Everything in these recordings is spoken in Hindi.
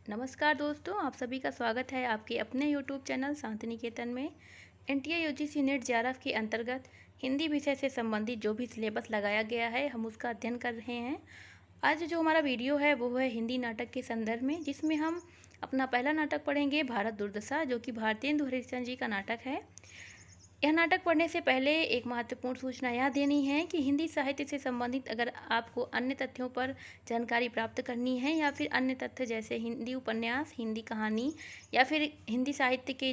नमस्कार दोस्तों, आप सभी का स्वागत है आपके अपने यूट्यूब चैनल शांति निकेतन में। एनटीए यूजीसी नेट जेआरएफ के अंतर्गत हिंदी विषय से संबंधित जो भी सिलेबस लगाया गया है, हम उसका अध्ययन कर रहे हैं। आज जो हमारा वीडियो है वो है हिंदी नाटक के संदर्भ में, जिसमें हम अपना पहला नाटक पढ़ेंगे भारत दुर्दशा, जो कि भारतेंदु हरिश्चंद्र जी का नाटक है। यह नाटक पढ़ने से पहले एक महत्वपूर्ण सूचना यह देनी है कि हिंदी साहित्य से संबंधित अगर आपको अन्य तथ्यों पर जानकारी प्राप्त करनी है या फिर अन्य तथ्य जैसे हिंदी उपन्यास, हिंदी कहानी या फिर हिंदी साहित्य के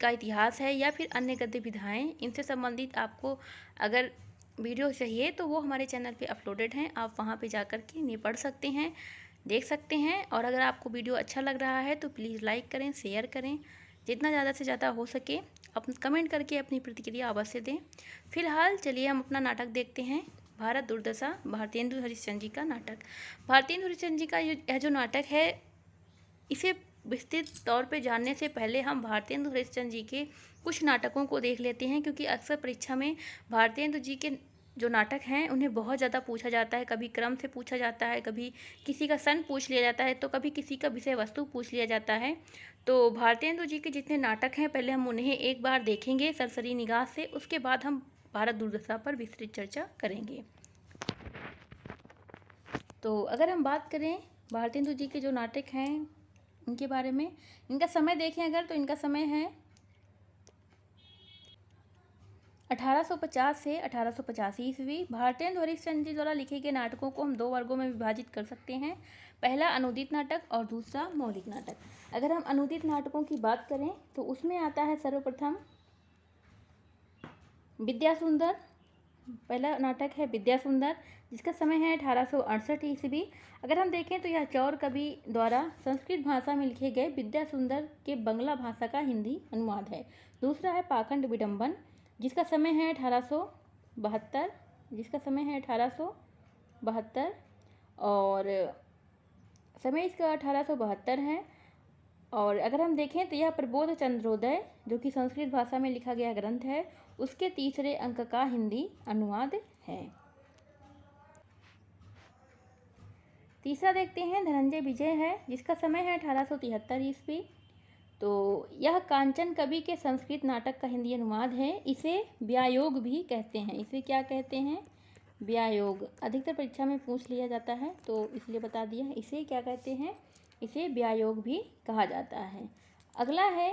का इतिहास है या फिर अन्य गद्य विधाएँ, इनसे संबंधित आपको अगर वीडियो चाहिए तो वो हमारे चैनल पे अपलोडेड हैं। आप वहाँ पे जाकर के इन्हें पढ़ सकते हैं, देख सकते हैं। और अगर आपको वीडियो अच्छा लग रहा है तो प्लीज़ लाइक करें, शेयर करें, जितना ज़्यादा से ज़्यादा हो सके कमेंट करके अपनी प्रतिक्रिया अवश्य दें। फिलहाल चलिए हम अपना नाटक देखते हैं, भारत दुर्दशा, भारतेंदु हरिश्चंद्र जी का नाटक। भारतेंदु हरिश्चंद्र जी का यह जो नाटक है, इसे विस्तृत तौर पे जानने से पहले हम भारतेंदु हरिश्चंद्र जी के कुछ नाटकों को देख लेते हैं, क्योंकि अक्सर परीक्षा में भारतेंदु जी के जो नाटक हैं उन्हें बहुत ज़्यादा पूछा जाता है। कभी क्रम से पूछा जाता है, कभी किसी का सन पूछ लिया जाता है, तो कभी किसी का विषय वस्तु पूछ लिया जाता है। तो भारतेंदु जी के जितने नाटक हैं पहले हम उन्हें एक बार देखेंगे सरसरी निगाह से, उसके बाद हम भारत दुर्दशा पर विस्तृत चर्चा करेंगे। तो अगर हम बात करें भारतेंदु जी के जो नाटक हैं इनके बारे में, इनका समय देखें अगर, तो इनका समय है 1850 से 1885 ईस्वी। भारतेंदु हरिश्चंद्र जी द्वारा लिखे गए नाटकों को हम दो वर्गों में विभाजित कर सकते हैं, पहला अनुदित नाटक और दूसरा मौलिक नाटक। अगर हम अनुदित नाटकों की बात करें तो उसमें आता है सर्वप्रथम विद्यासुंदर। पहला नाटक है विद्यासुंदर, जिसका समय है 1868 ईस्वी। अगर हम देखें तो यह चौर कवि द्वारा संस्कृत भाषा में लिखे गए विद्यासुंदर के बंगला भाषा का हिंदी अनुवाद है। दूसरा है पाखंड विडंबन, जिसका समय है 1872 और समय इसका 1872 है। और अगर हम देखें तो यह प्रबोध चंद्रोदय, जो कि संस्कृत भाषा में लिखा गया ग्रंथ है, उसके तीसरे अंक का हिंदी अनुवाद है। तीसरा देखते हैं धनंजय विजय है, जिसका समय है 1873 ईस्वी। तो यह कांचन कवि के संस्कृत नाटक का हिंदी अनुवाद है। इसे व्यायोग भी कहते हैं। इसे क्या कहते हैं? व्यायोग। अधिकतर परीक्षा में पूछ लिया जाता है तो इसलिए बता दिया, इसे क्या कहते हैं? इसे व्यायोग भी कहा जाता है। अगला है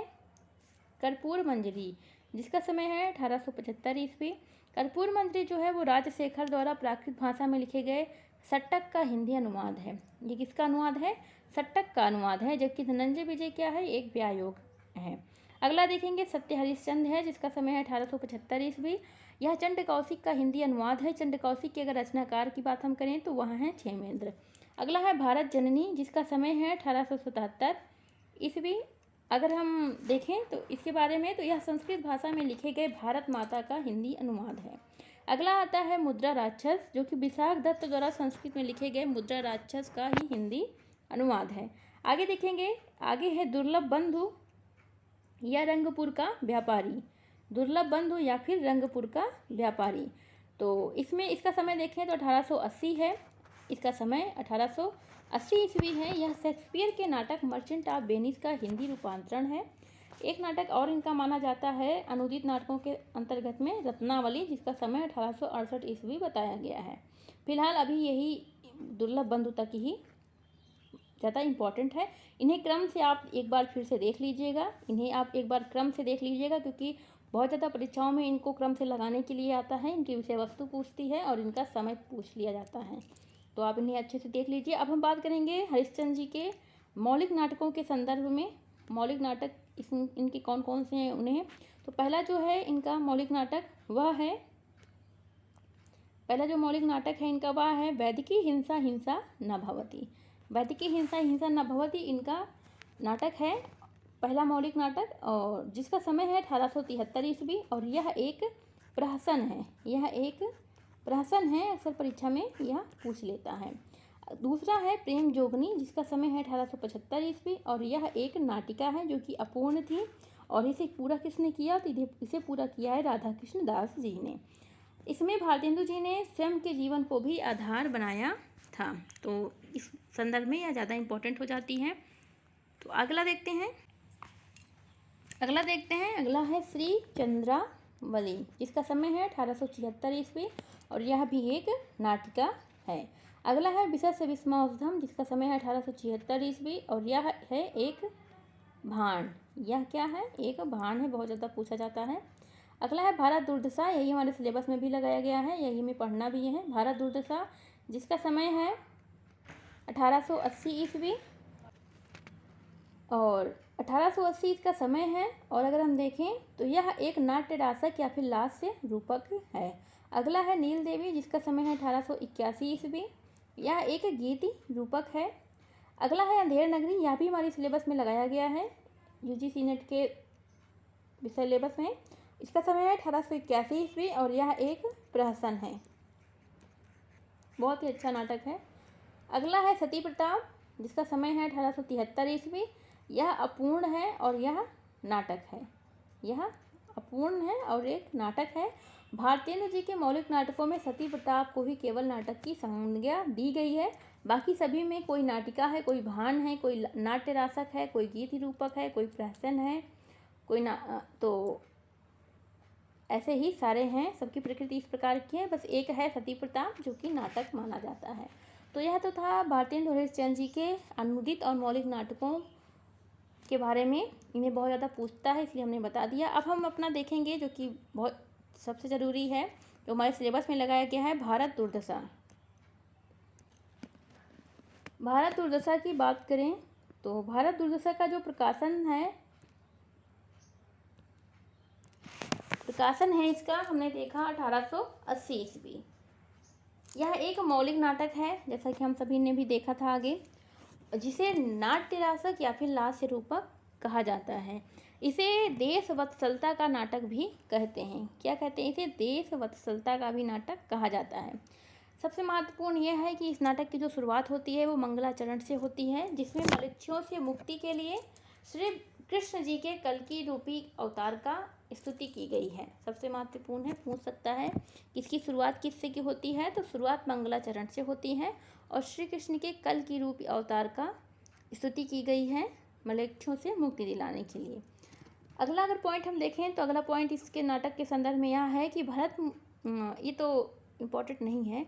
कर्पूर मंजरी, जिसका समय है 1875 ईस्वी। कर्पूर मंजरी जो है वो राजशेखर द्वारा प्राकृत भाषा में लिखे गए सट्टक का हिंदी अनुवाद है। ये किसका अनुवाद है? सट्टक का अनुवाद है। जबकि धनंजय विजय क्या है? एक व्यायोग है। अगला देखेंगे सत्य हरिश्चंद्र है, जिसका समय है 1875 ईस्वी। यह चंड कौशिक का हिंदी अनुवाद है। चंड कौशिक के अगर रचनाकार की बात हम करें तो वह है क्षेमेंद्र। अगला है भारत जननी, जिसका समय है 1877 ईस्वी। अगर हम देखें तो इसके बारे में, तो यह संस्कृत भाषा में लिखे गए भारत माता का हिंदी अनुवाद है। अगला आता है मुद्रा राक्षस, जो कि विशाख दत्त द्वारा संस्कृत में लिखे गए मुद्रा राक्षस का ही हिंदी अनुवाद है। आगे देखेंगे, आगे है दुर्लभ बंधु या रंगपुर का व्यापारी। दुर्लभ बंधु या फिर रंगपुर का व्यापारी। तो इसमें इसका समय देखें तो 1880 है। इसका समय 1880 ईस्वी है। यह शेक्सपियर के नाटक मर्चेंट ऑफ वेनिस का हिंदी रूपांतरण है। एक नाटक और इनका माना जाता है अनुदित नाटकों के अंतर्गत में, रत्नावली, जिसका समय 1868 ईस्वी बताया गया है। फिलहाल अभी यही दुर्लभ बंधु तक ही ज़्यादा इम्पॉर्टेंट है। इन्हें क्रम से आप एक बार फिर से देख लीजिएगा, क्योंकि बहुत ज़्यादा परीक्षाओं में इनको क्रम से लगाने के लिए आता है। इनकी विषय वस्तु पूछती है और इनका समय पूछ लिया जाता है, तो आप इन्हें अच्छे से देख लीजिए। अब हम बात करेंगे हरिश्चंद्र जी के मौलिक नाटकों के संदर्भ में। मौलिक नाटक इनके कौन कौन से हैं उन्हें, तो पहला जो मौलिक नाटक है इनका वह है वैदिकी हिंसा हिंसा न भवति। वैदिकी हिंसा हिंसा न भवति इनका नाटक है, पहला मौलिक नाटक, और जिसका समय है 1873 ईस्वी। और यह एक प्रहसन है, अक्सर परीक्षा में यह पूछ लेता है। दूसरा है प्रेम जोगनी, जिसका समय है 1875 ईस्वी। और यह एक नाटिका है जो कि अपूर्ण थी, और इसे पूरा किसने किया? तो इसे पूरा किया है राधा कृष्ण दास जी ने। इसमें भारतेंदु जी ने स्वयं के जीवन को भी आधार बनाया था, तो इस संदर्भ में यह ज़्यादा इम्पोर्टेंट हो जाती है। तो अगला देखते हैं। अगला है श्री चंद्रावली, जिसका समय है 1876 ईस्वी और यह भी एक नाटिका है। अगला है विशस विस्मौषधम, जिसका समय है 1876 ईस्वी और यह है एक भाण। यह क्या है? एक भाण है, बहुत ज़्यादा पूछा जाता है। अगला है भारत दुर्दशा, यही हमारे सिलेबस में भी लगाया गया है, यही हमें पढ़ना भी है। भारत दुर्दशा, जिसका समय है 1880 ईस्वी और 1880 इसका समय है। और अगर हम देखें तो यह एक नाट्य रासक या फिर लास्य रूपक है। अगला है नील देवी, जिसका समय है 1881 ईस्वी, यह एक गीति रूपक है। अगला है अंधेर नगरी, यह भी हमारी सिलेबस में लगाया गया है, यूजीसी नेट के सिलेबस में। इसका समय है 1881 ईस्वी और यह एक प्रहसन है, बहुत ही अच्छा नाटक है। अगला है सती प्रताप, जिसका समय है 1873 ईस्वी, यह अपूर्ण है और यह नाटक है। यह अपूर्ण है और एक नाटक है। भारतेंदु जी के मौलिक नाटकों में सती प्रताप को ही केवल नाटक की संज्ञा दी गई है, बाकी सभी में कोई नाटिका है, कोई भान है, कोई नाट्य रासक है, कोई गीत रूपक है, कोई प्रहसन है, कोई तो ऐसे ही सारे हैं, सबकी प्रकृति इस प्रकार की है। बस एक है सती प्रताप जो कि नाटक माना जाता है। तो यह तो था भारतेंदु हरिश्चंद्र जी के अनुदित और मौलिक नाटकों के बारे में। इन्हें बहुत ज़्यादा पूछता है, इसलिए हमने बता दिया। अब हम अपना देखेंगे जो कि बहुत सबसे ज़रूरी है, जो हमारे सिलेबस में लगाया गया है, भारत दुर्दशा। भारत दुर्दशा की बात करें तो भारत दुर्दशा का जो प्रकाशन है इसका हमने देखा 1880 ईस्वी। यह एक मौलिक नाटक है, जैसा कि हम सभी ने भी देखा था आगे, जिसे नाट्य रासक या फिर लास्य रूपक कहा जाता है। इसे देश वत्सलता का नाटक भी कहते हैं। क्या कहते हैं? इसे देश वत्सलता का भी नाटक कहा जाता है। सबसे महत्वपूर्ण यह है कि इस नाटक की जो शुरुआत होती है वो मंगलाचरण से होती है, जिसमें मलेच्छों से मुक्ति के लिए श्री कृष्ण जी के कल्कि रूपी अवतार का स्तुति की गई है। सबसे महत्वपूर्ण है, पूछ सकता है कि इसकी शुरुआत किससे की होती है, तो शुरुआत मंगलाचरण से होती है और श्री कृष्ण के कल्कि रूपी अवतार का स्तुति की गई है मलेच्छों से मुक्ति दिलाने के लिए। अगला अगर पॉइंट हम देखें तो अगला पॉइंट इसके नाटक के संदर्भ में यह है कि ये तो इम्पोर्टेंट नहीं है,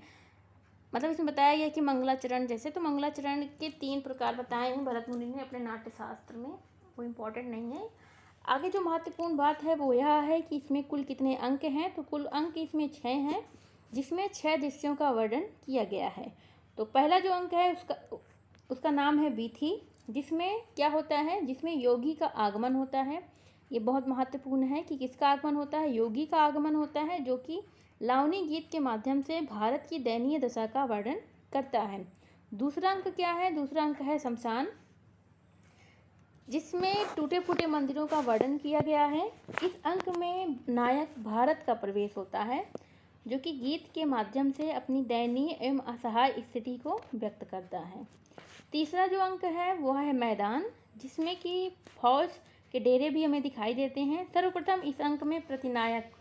मतलब इसमें बताया गया कि मंगलाचरण जैसे, तो मंगलाचरण के 3 प्रकार बताए हैं भरत मुनि ने अपने नाट्य शास्त्र में, वो इम्पोर्टेंट नहीं है। आगे जो महत्वपूर्ण बात है वो यह है कि इसमें कुल कितने अंक हैं, तो कुल अंक इसमें 6 हैं, जिसमें 6 दृश्यों का वर्णन किया गया है। तो पहला जो अंक है उसका नाम है वीथी, जिसमें क्या होता है, जिसमें योगी का आगमन होता है। ये बहुत महत्वपूर्ण है कि किसका आगमन होता है, योगी का आगमन होता है, जो कि लावनी गीत के माध्यम से भारत की दयनीय दशा का वर्णन करता है। दूसरा अंक क्या है? दूसरा अंक है शमशान, जिसमें टूटे फूटे मंदिरों का वर्णन किया गया है। इस अंक में नायक भारत का प्रवेश होता है, जो कि गीत के माध्यम से अपनी दयनीय एवं असहाय स्थिति को व्यक्त करता है। तीसरा जो अंक है वो है मैदान, जिसमें कि फौज के डेरे भी हमें दिखाई देते हैं। सर्वप्रथम इस अंक में प्रतिनायक,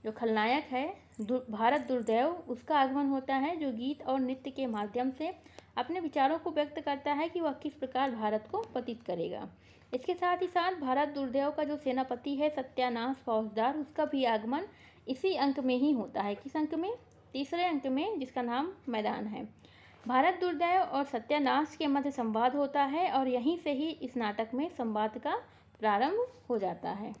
जो खलनायक है भारत दुर्दैव, उसका आगमन होता है, जो गीत और नृत्य के माध्यम से अपने विचारों को व्यक्त करता है कि वह किस प्रकार भारत को पतित करेगा। इसके साथ ही साथ भारत दुर्दैव का जो सेनापति है सत्यानाश फौजदार, उसका भी आगमन इसी अंक में ही होता है। किस अंक में? तीसरे अंक में, जिसका नाम मैदान है। भारत दुर्दैव और सत्यानाश के मध्य संवाद होता है और यहीं से ही इस नाटक में संवाद का प्रारंभ हो जाता है।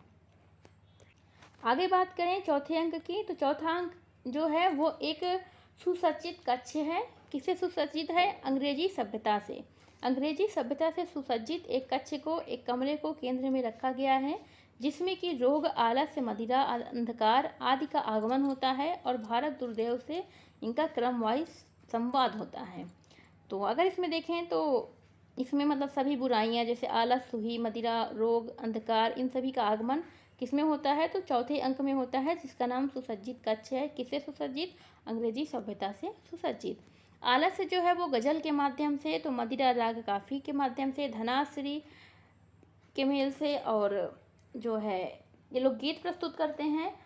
आगे बात करें चौथे अंक की, तो चौथा अंक जो है वो एक सुसज्जित कक्ष है। किससे सुसज्जित है? अंग्रेजी सभ्यता से। अंग्रेजी सभ्यता से सुसज्जित एक कक्ष को, एक कमरे को केंद्र में रखा गया है, जिसमें कि रोग, आलस्य, मदिरा, अंधकार आदि का आगमन होता है और भारत दुर्दैव से इनका क्रम वाइज संवाद होता है। तो अगर इसमें देखें तो इसमें मतलब सभी बुराइयां जैसे आलस, सुही, मदिरा, रोग, अंधकार, इन सभी का आगमन किसमें होता है? तो चौथे अंक में होता है, जिसका नाम सुसज्जित कक्ष है। किससे सुसज्जित? अंग्रेजी सभ्यता से सुसज्जित। आलस्य जो है वो गजल के माध्यम से, तो मदिरा राग काफी के माध्यम से, धनाश्री के मेल से, और जो है ये लोग गीत प्रस्तुत करते हैं।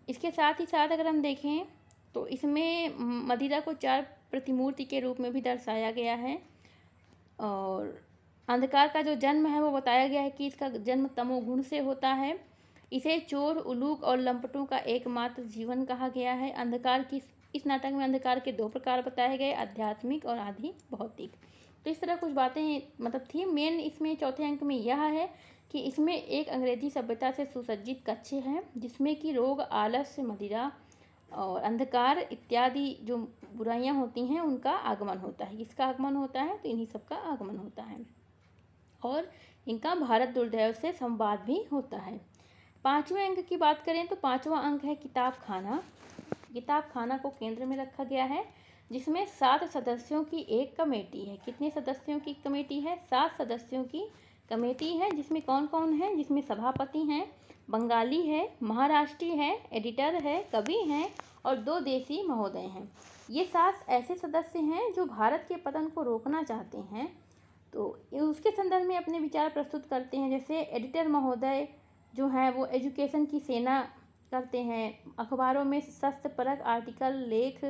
इसके साथ ही साथ अगर हम देखें तो इसमें मदिरा को 4 प्रतिमूर्ति के रूप में भी दर्शाया गया है और अंधकार का जो जन्म है वो बताया गया है कि इसका जन्म तमोगुण से होता है। इसे चोर, उलूक और लंपटों का एकमात्र जीवन कहा गया है। अंधकार की इस नाटक में अंधकार के 2 प्रकार बताए गए, आध्यात्मिक और आधि भौतिक। तो इस तरह कुछ बातें मतलब थी। मेन इसमें चौथे अंक में यह है कि इसमें एक अंग्रेजी सभ्यता से सुसज्जित कक्ष है जिसमें कि रोग, आलस्य, मदिरा और अंधकार इत्यादि जो बुराइयां होती हैं उनका आगमन होता है। किसका आगमन होता है? तो इन्हीं सब का आगमन होता है और इनका भारत दुर्दैव से संवाद भी होता है। 5वें अंक की बात करें तो 5वां अंक है किताब खाना। किताब खाना को केंद्र में रखा गया है जिसमें 7 सदस्यों की एक कमेटी है। कितने सदस्यों की कमेटी है? 7 सदस्यों की कमेटी है। जिसमें कौन कौन है? जिसमें सभापति हैं, बंगाली है, महाराष्ट्री है, एडिटर है, कवि हैं और 2 देसी महोदय हैं। ये 7 ऐसे सदस्य हैं जो भारत के पतन को रोकना चाहते हैं। तो उसके संदर्भ में अपने विचार प्रस्तुत करते हैं। जैसे एडिटर महोदय जो हैं वो एजुकेशन की सेना करते हैं, अखबारों में शस्त्रपरक आर्टिकल, लेख,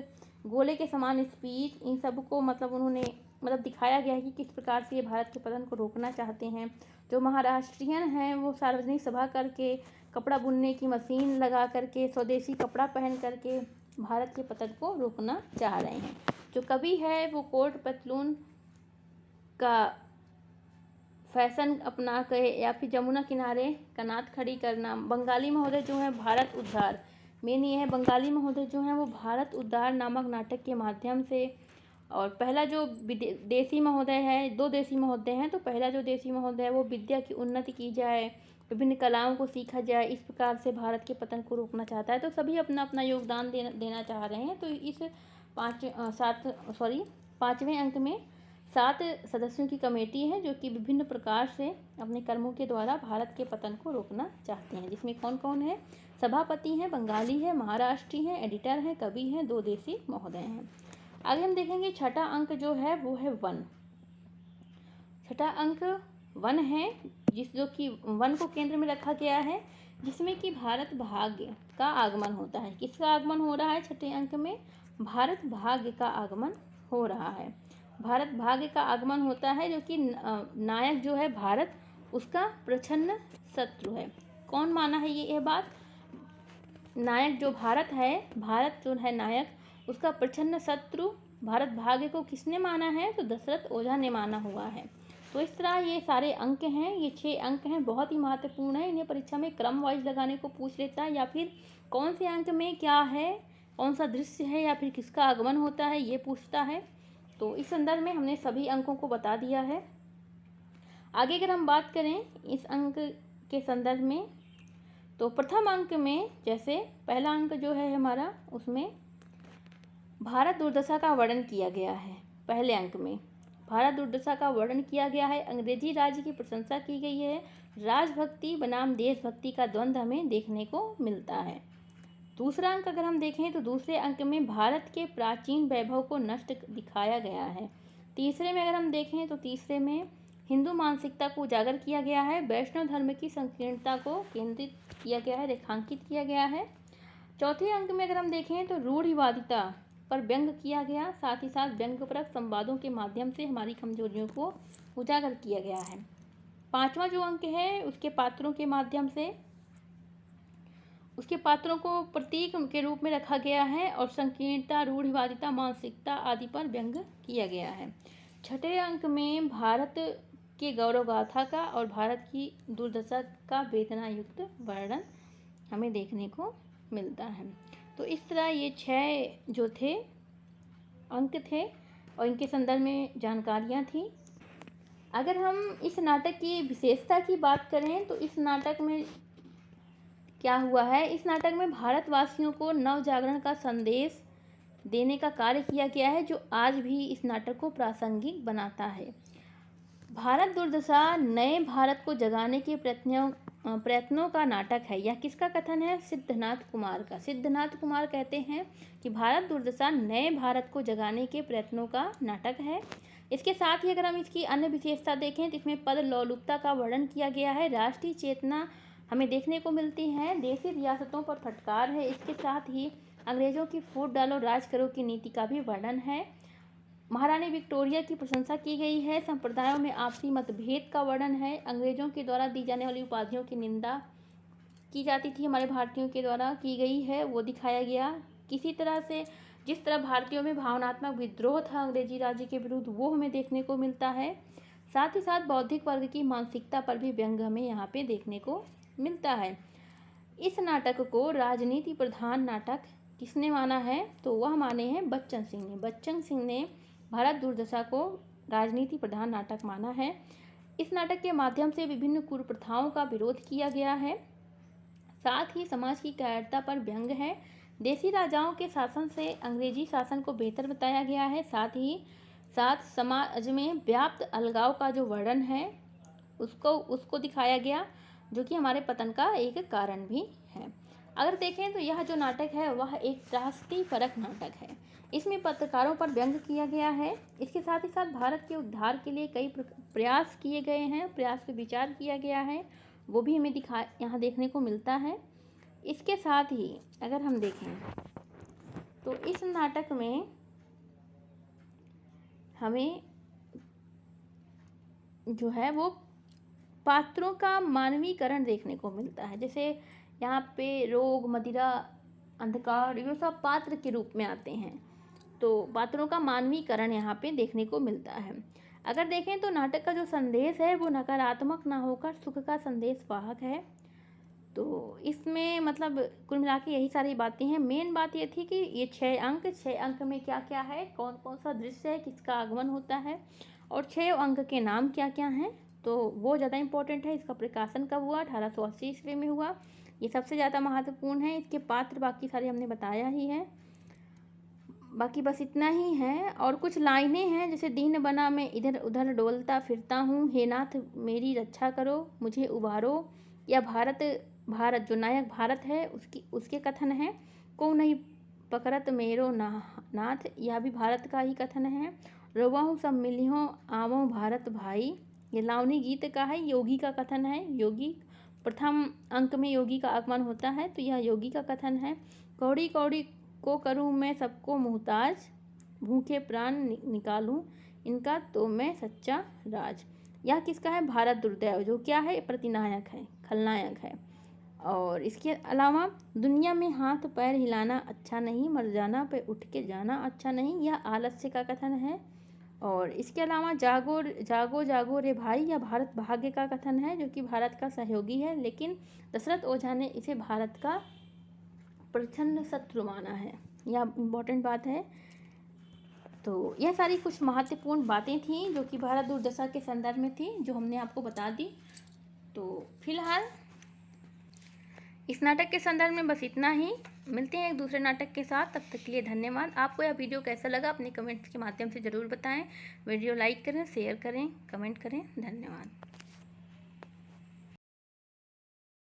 गोले के समान स्पीच, इन सब को मतलब उन्होंने मतलब दिखाया गया है कि किस प्रकार से ये भारत के पतन को रोकना चाहते हैं। जो महाराष्ट्रियन हैं वो सार्वजनिक सभा करके, कपड़ा बुनने की मशीन लगा करके, स्वदेशी कपड़ा पहन करके भारत के पतन को रोकना चाह रहे हैं। जो कवि है वो कोट पतलून का फैशन अपना के या फिर जमुना किनारे कनात खड़ी करना। बंगाली महोदय जो है भारत उद्धार, मेन ये है बंगाली महोदय जो हैं वो भारत उद्धार नामक नाटक के माध्यम से। और पहला जो देसी महोदय है, 2 देसी महोदय हैं, तो पहला जो देसी महोदय है वो विद्या की उन्नति की जाए, विभिन्न कलाओं को सीखा जाए, इस प्रकार से भारत के पतन को रोकना चाहता है। तो सभी अपना अपना योगदान देना चाह रहे हैं। तो इस 5वें अंक में 7 सदस्यों की कमेटी है जो कि विभिन्न प्रकार से अपने कर्मों के द्वारा भारत के पतन को रोकना चाहते हैं। जिसमें कौन कौन है? सभापति हैं, बंगाली है, महाराष्ट्री हैं, एडिटर हैं, कवि हैं, 2 देसी महोदय हैं। आगे हम देखेंगे छठा अंक जो है वो है वन। छठा अंक वन है जो कि वन को केंद्र में रखा गया है जिसमें कि भारत भाग्य का आगमन होता है। किसका आगमन हो रहा है छठे अंक में? भारत भाग्य का आगमन हो रहा है। भारत भाग्य का आगमन होता है जो कि नायक जो है भारत उसका प्रच्छन्न शत्रु है। कौन माना है ये बात? नायक जो भारत है, भारत जो है नायक उसका प्रच्छन्न शत्रु भारत भाग्य को किसने माना है? तो दशरथ ओझा ने माना हुआ है। तो इस तरह ये सारे अंक हैं, ये 6 अंक हैं, बहुत ही महत्वपूर्ण है। इन्हें परीक्षा में क्रम वाइज लगाने को पूछ लेता है या फिर कौन से अंक में क्या है, कौन सा दृश्य है या फिर किसका आगमन होता है ये पूछता है। तो इस संदर्भ में हमने सभी अंकों को बता दिया है। आगे अगर हम बात करें इस अंक के संदर्भ में तो प्रथम अंक में जैसे पहला अंक जो है हमारा उसमें भारत दुर्दशा का वर्णन किया गया है। पहले अंक में भारत दुर्दशा का वर्णन किया गया है, अंग्रेजी राज्य की प्रशंसा की गई है, राजभक्ति बनाम देशभक्ति का द्वंद्व हमें देखने को मिलता है। दूसरा अंक अगर हम देखें तो दूसरे अंक में भारत के प्राचीन वैभव को नष्ट दिखाया गया है। तीसरे में अगर हम देखें तो तीसरे में हिंदू मानसिकता को उजागर किया गया है, वैष्णव धर्म की संकीर्णता को केंद्रित किया गया है, रेखांकित किया गया है। चौथे अंक में अगर हम देखें तो रूढ़िवादिता पर व्यंग किया गया, साथ ही साथ व्यंग्यपरक संवादों के माध्यम से हमारी कमजोरियों को उजागर किया गया है। पांचवा जो अंक है उसके पात्रों के माध्यम से उसके पात्रों को प्रतीक के रूप में रखा गया है और संकीर्णता, रूढ़िवादिता, मानसिकता आदि पर व्यंग किया गया है। छठे अंक में भारत के गौरव गाथा का और भारत की दुर्दशा का वेदना युक्त वर्णन हमें देखने को मिलता है। तो इस तरह ये 6 जो थे अंक थे और इनके संदर्भ में जानकारियाँ थी। अगर हम इस नाटक की विशेषता की बात करें तो इस नाटक में क्या हुआ है? इस नाटक में भारतवासियों को नव जागरण का संदेश देने का कार्य किया गया है जो आज भी इस नाटक को प्रासंगिक बनाता है। भारत दुर्दशा नए भारत को जगाने के प्रयत्नों का नाटक है। यह किसका कथन है? सिद्धनाथ कुमार का। सिद्धनाथ कुमार कहते हैं कि भारत दुर्दशा नए भारत को जगाने के प्रयत्नों का नाटक है। इसके साथ ही अगर हम इसकी अन्य विशेषता देखें तो इसमें पद लोलुपता का वर्णन किया गया है, राष्ट्रीय चेतना हमें देखने को मिलती है, देशी रियासतों पर फटकार है। इसके साथ ही अंग्रेजों की फूट डालो राज करो की नीति का भी वर्णन है। महारानी विक्टोरिया की प्रशंसा की गई है। संप्रदायों में आपसी मतभेद का वर्णन है। अंग्रेजों के द्वारा दी जाने वाली उपाधियों की निंदा की जाती थी, हमारे भारतीयों के द्वारा की गई है, वो दिखाया गया। किसी तरह से जिस तरह भारतीयों में भावनात्मक विद्रोह था अंग्रेजी राज्य के विरुद्ध, वो हमें देखने को मिलता है। साथ ही साथ बौद्धिक वर्ग की मानसिकता पर भी व्यंग हमें यहाँ पे देखने को मिलता है। इस नाटक को राजनीति प्रधान नाटक किसने माना है? तो वह माने हैं बच्चन सिंह ने। बच्चन सिंह ने भारत दुर्दशा को राजनीति प्रधान नाटक माना है। इस नाटक के माध्यम से विभिन्न कुप्रथाओं का विरोध किया गया है। साथ ही समाज की कायरता पर व्यंग है। देसी राजाओं के शासन से अंग्रेजी शासन को बेहतर बताया गया है। साथ ही साथ समाज में व्याप्त अलगाव का जो वर्णन है उसको दिखाया गया, जो कि हमारे पतन का एक कारण भी है। अगर देखें तो यह जो नाटक है वह एक राष्ट्रीय परक नाटक है। इसमें पत्रकारों पर व्यंग किया गया है। इसके साथ ही साथ भारत के उद्धार के लिए कई प्रयास किए गए हैं, प्रयास पे विचार किया गया है, वो भी हमें यहाँ देखने को मिलता है। इसके साथ ही अगर हम देखें तो इस नाटक में हमें जो है वो पात्रों का मानवीकरण देखने को मिलता है। जैसे यहाँ पे रोग, मदिरा, अंधकार, ये सब पात्र के रूप में आते हैं, तो पात्रों का मानवीकरण यहाँ पे देखने को मिलता है। अगर देखें तो नाटक का जो संदेश है वो नकारात्मक ना होकर सुख का संदेश वाहक है। तो इसमें मतलब कुल मिला के यही सारी बातें हैं। मेन बात ये थी कि ये 6 अंक में क्या क्या है, कौन कौन सा दृश्य है, किसका आगमन होता है और 6 अंक के नाम क्या क्या हैं, तो वो ज़्यादा इम्पोर्टेंट है। इसका प्रकाशन कब हुआ? 1880 ईस्वी में हुआ। ये सबसे ज़्यादा महत्वपूर्ण है। इसके पात्र बाकी सारे हमने बताया ही है, बाकी बस इतना ही है। और कुछ लाइनें हैं, जैसे दीन बना मैं इधर उधर डोलता फिरता हूँ, हे नाथ मेरी रक्षा करो, मुझे उबारो, या भारत जो नायक भारत है उसके कथन है। को नहीं पकड़त मेरो नाथ, यह भी भारत का ही कथन है। रोवाहूँ सब मिलियों आवों भारत भाई, ये लावनी गीत का है, योगी का कथन है। योगी प्रथम अंक में योगी का आगमन होता है, तो यह योगी का कथन है। कौड़ी कौड़ी को करूँ मैं सबको मुहताज, भूखे प्राण निकालूं इनका तो मैं सच्चा राज। यह किसका है? भारत दुर्दैव, जो क्या है? प्रतिनायक है, खलनायक है। और इसके अलावा दुनिया में हाथ पैर हिलाना अच्छा नहीं, मर जाना पे उठ के जाना अच्छा नहीं, यह आलस्य का कथन है। और इसके अलावा जागो जागो जागो रे भाई, यह भारत भाग्य का कथन है, जो कि भारत का सहयोगी है, लेकिन दशरथ ओझा ने इसे भारत का प्रचंड शत्रु माना है। यह इम्पोर्टेंट बात है। तो यह सारी कुछ महत्वपूर्ण बातें थी जो कि भारत दुर्दशा के संदर्भ में थी, जो हमने आपको बता दी। तो फिलहाल इस नाटक के संदर्भ में बस इतना ही। मिलते हैं एक दूसरे नाटक के साथ, तब तक के लिए धन्यवाद। आपको यह वीडियो कैसा लगा अपने कमेंट्स के माध्यम से ज़रूर बताएं। वीडियो लाइक करें, शेयर करें, कमेंट करें। धन्यवाद।